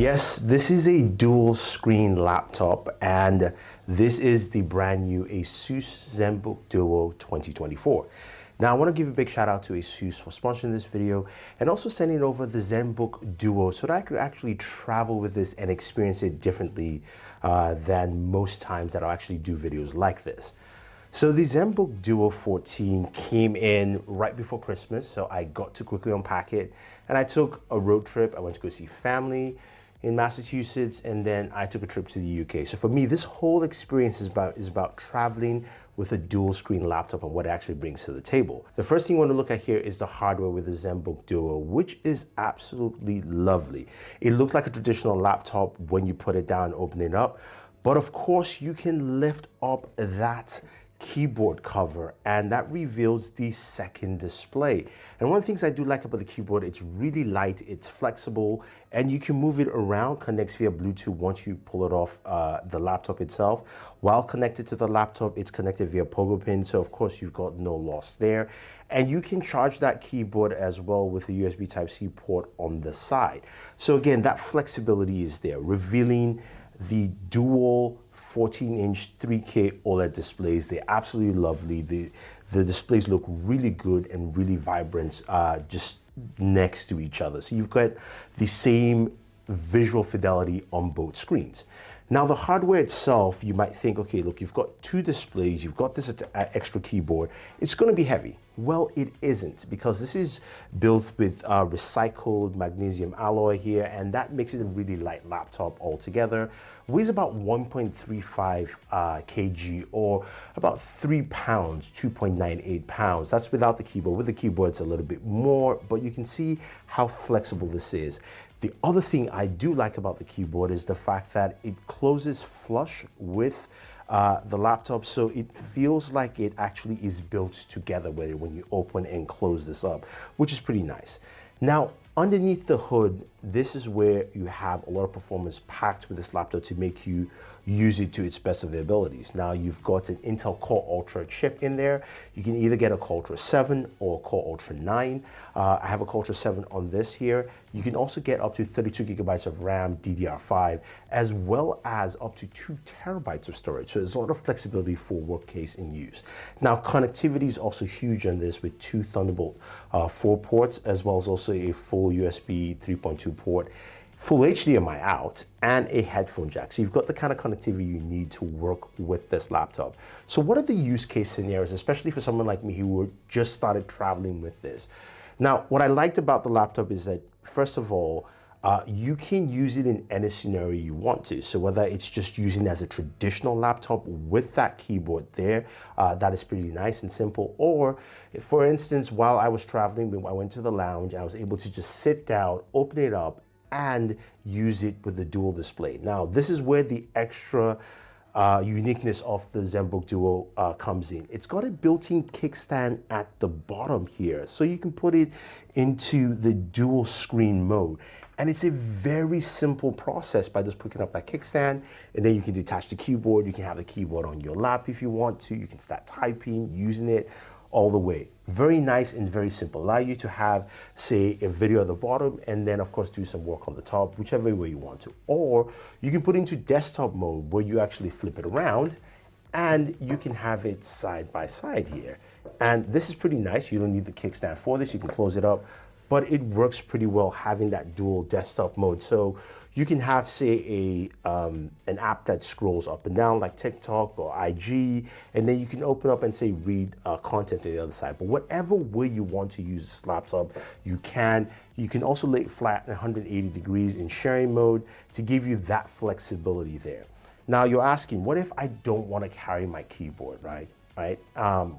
Yes, this is a dual screen laptop, and this is the brand new Asus Zenbook Duo 2024. Now I want to give a big shout out to Asus for sponsoring this video and also sending over the Zenbook Duo so that I could actually travel with this and experience it differently than most times that I'll actually do videos like this. So the Zenbook Duo 14 came in right before Christmas, so I got to quickly unpack it and I took a road trip. I went to go see family in Massachusetts, and then I took a trip to the UK. So for me, this whole experience is about traveling with a dual screen laptop and what it actually brings to the table. The first thing you want to look at here is the hardware with the Zenbook Duo, which is absolutely lovely. It looks like a traditional laptop when you put it down and open it up, but of course you can lift up that keyboard cover and that reveals the second display. And one of the things I do like about the keyboard, it's really light, it's flexible, and you can move it around, connects via Bluetooth once you pull it off the laptop itself. While connected to the laptop, it's connected via pogo pin, so of course you've got no loss there. And you can charge that keyboard as well with a USB Type-C port on the side. So again, that flexibility is there, revealing the dual 14-inch 3K OLED displays. They're absolutely lovely. The displays look really good and really vibrant just next to each other. So you've got the same visual fidelity on both screens. Now the hardware itself, you might think, okay, look, you've got two displays, you've got this extra keyboard, it's gonna be heavy. Well, it isn't, because this is built with recycled magnesium alloy here, and that makes it a really light laptop altogether. Weighs about 1.35 kg, or about 3 pounds, 2.98 pounds. That's without the keyboard. With the keyboard, it's a little bit more, but you can see how flexible this is. The other thing I do like about the keyboard is the fact that it closes flush with the laptop, so it feels like it actually is built together with it when you open and close this up, which is pretty nice. Now, underneath the hood, this is where you have a lot of performance packed with this laptop to make you use it to its best of their abilities. Now, you've got an Intel Core Ultra chip in there. You can either get a Core Ultra 7 or Core Ultra 9. I have a Core Ultra 7 on this here. You can also get up to 32 gigabytes of RAM, DDR5, as well as up to 2 terabytes of storage. So there's a lot of flexibility for work case in use. Now, connectivity is also huge on this with 2 Thunderbolt 4 ports, as well as also a full USB 3.2 port, full HDMI out, and a headphone jack. So you've got the kind of connectivity you need to work with this laptop. So what are the use case scenarios, especially for someone like me who just started traveling with this? Now, what I liked about the laptop is that, first of all, you can use it in any scenario you want to. So whether it's just using it as a traditional laptop with that keyboard there, that is pretty nice and simple. Or for instance, while I was traveling, I went to the lounge, I was able to just sit down, open it up, and use it with the dual display. Now, this is where the extra uniqueness of the Zenbook Duo comes in. It's got a built-in kickstand at the bottom here, so you can put it into the dual screen mode. And it's a very simple process by just picking up that kickstand, and then you can detach the keyboard. You can have the keyboard on your lap if you want to. You can start typing, using it all the way. Very nice and very simple. Allow you to have, say, a video at the bottom and then of course do some work on the top, whichever way you want to. Or you can put it into desktop mode where you actually flip it around and you can have it side by side here. And this is pretty nice. You don't need the kickstand for this. You can close it up, but it works pretty well having that dual desktop mode. So you can have, say, an app that scrolls up and down like TikTok or IG, and then you can open up and say read content to the other side. But whatever way you want to use this laptop, you can. You can also lay it flat 180 degrees in sharing mode to give you that flexibility there. Now you're asking, what if I don't want to carry my keyboard, right?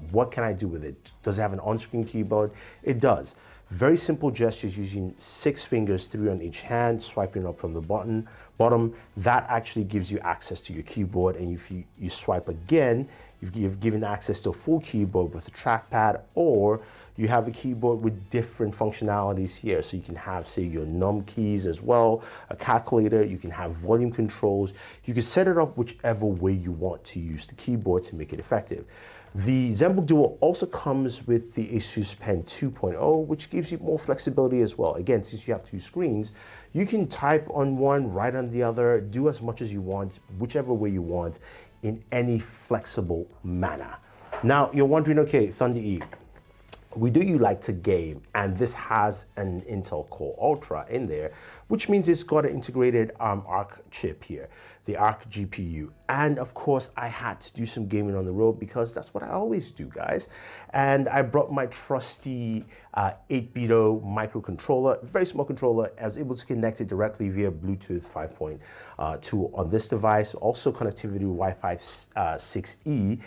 What can I do with it? Does it have an on-screen keyboard? It does. Very simple gestures using 6 fingers, 3 on each hand, swiping up from the bottom. That actually gives you access to your keyboard, and if you swipe again, you've given access to a full keyboard with a trackpad, or You have a keyboard with different functionalities here. So you can have, say, your num keys as well, a calculator, you can have volume controls. You can set it up whichever way you want to use the keyboard to make it effective. The Zenbook Duo also comes with the Asus Pen 2.0, which gives you more flexibility as well. Again, since you have two screens, you can type on one, write on the other, do as much as you want, whichever way you want, in any flexible manner. Now, you're wondering, okay, Thunder E, we do you like to game, and this has an Intel Core Ultra in there, which means it's got an integrated Arc chip here, the Arc GPU. And of course, I had to do some gaming on the road because that's what I always do, guys. And I brought my trusty 8-bit microcontroller, very small controller. I was able to connect it directly via Bluetooth 5.2 on this device, also connectivity with Wi-Fi 6E.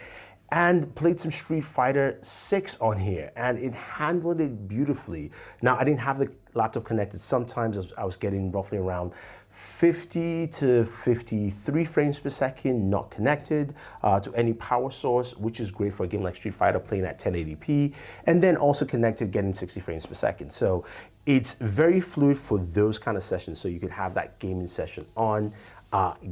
And played some Street Fighter 6 on here, and it handled it beautifully. Now, I didn't have the laptop connected. Sometimes I was getting roughly around 50 to 53 frames per second, not connected to any power source, which is great for a game like Street Fighter playing at 1080p, and then also connected getting 60 frames per second. So it's very fluid for those kind of sessions. So you could have that gaming session on,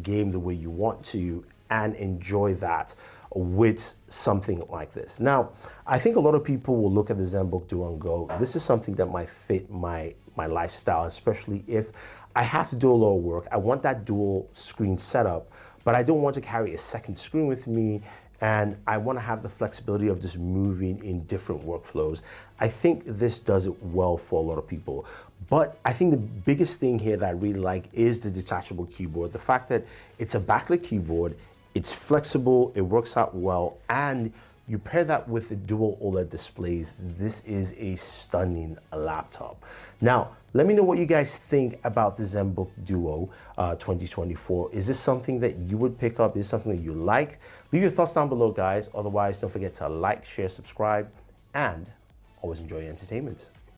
game the way you want to, and enjoy that with something like this. Now, I think a lot of people will look at the Zenbook Duo and go, this is something that might fit my lifestyle, especially if I have to do a lot of work. I want that dual screen setup, but I don't want to carry a second screen with me, and I want to have the flexibility of just moving in different workflows. I think this does it well for a lot of people. But I think the biggest thing here that I really like is the detachable keyboard. The fact that it's a backlit keyboard, it's flexible, it works out well, and you pair that with the dual OLED displays. This is a stunning laptop. Now, let me know what you guys think about the Zenbook Duo 2024. Is this something that you would pick up? Is this something that you like? Leave your thoughts down below, guys. Otherwise, don't forget to like, share, subscribe, and always enjoy your entertainment.